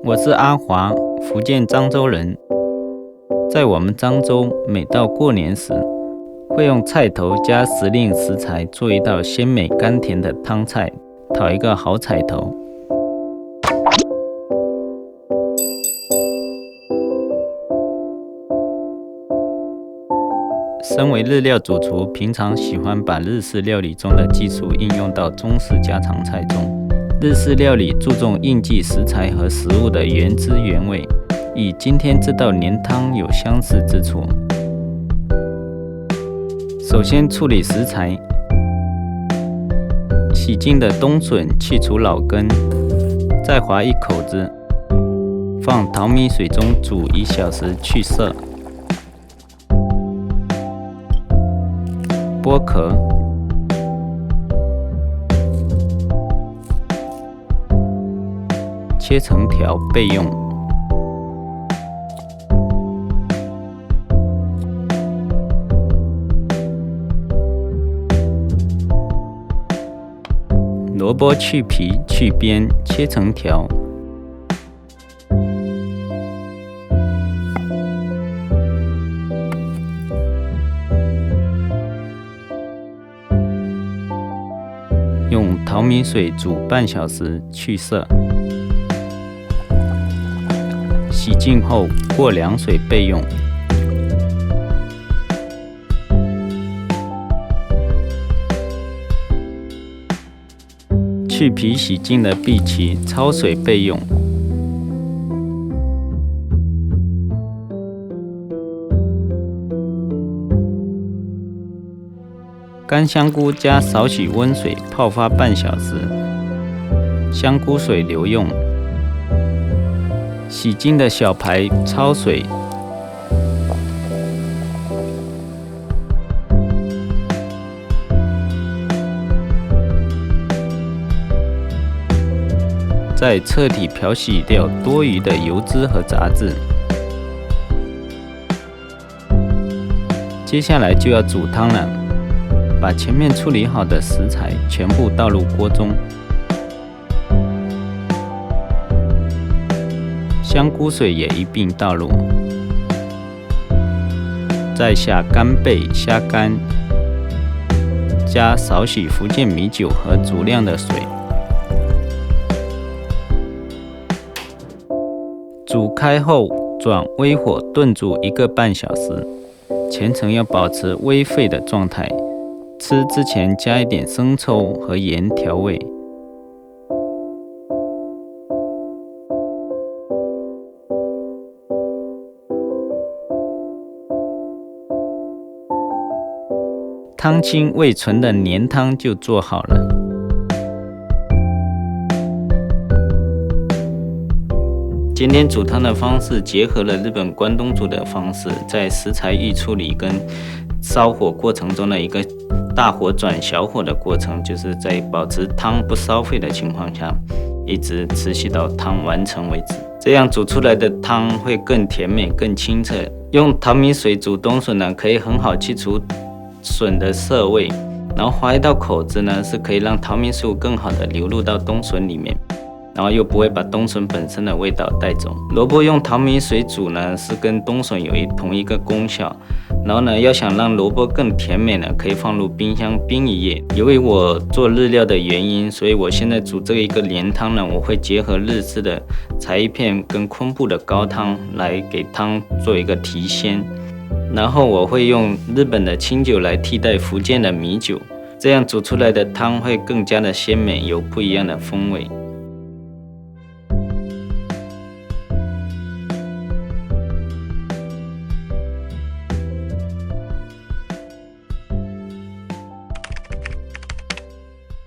我是阿华，福建漳州人。在我们漳州，每到过年时，会用菜头加时令食材做一道鲜美甘甜的汤菜，讨一个好彩头。身为日料主厨，平常喜欢把日式料理中的技术应用到中式家常菜中。日式料理注重应季食材和食物的原汁原味，与今天这道年汤有相似之处。首先处理食材，洗净的冬笋去除老根，再划一口子，放淘米水中煮1小时去色。剥壳，切成条备用。萝卜去皮去边，切成条。用淘米水煮半小时去色，洗净后过凉水备用。去皮洗净的荸荠焯水备用。干香菇加少许温水泡发半小时，香菇水留用。洗净的小排焯水，再彻底漂洗掉多余的油脂和杂质。接下来就要煮汤了。把前面处理好的食材全部倒入锅中，香菇水也一并倒入，再下干贝、虾干，加少许福建米酒和足量的水，煮开后转微火炖煮1个半小时，全程要保持微沸的状态。吃之前加一点生抽和盐调味。汤清味醇的年汤就做好了。今天煮汤的方式结合了日本关东煮的方式，在食材预处理跟烧火过程中的一个大火转小火的过程，就是在保持汤不烧沸的情况下，一直持续到汤完成为止。这样煮出来的汤会更甜美、更清澈。用淘米水煮冬笋呢，可以很好去除笋的涩味，然后划一道口子呢，是可以让淘米水更好的流入到冬笋里面，然后又不会把冬笋本身的味道带走。萝卜用淘米水煮呢，是跟冬笋有同一个功效。然后呢，要想让萝卜更甜美呢，可以放入冰箱冰1夜。由于我做日料的原因，所以我现在煮这一个年汤呢，我会结合日式的柴鱼片跟昆布的高汤来给汤做一个提鲜。然后我会用日本的清酒来替代福建的米酒，这样煮出来的汤会更加的鲜美，有不一样的风味。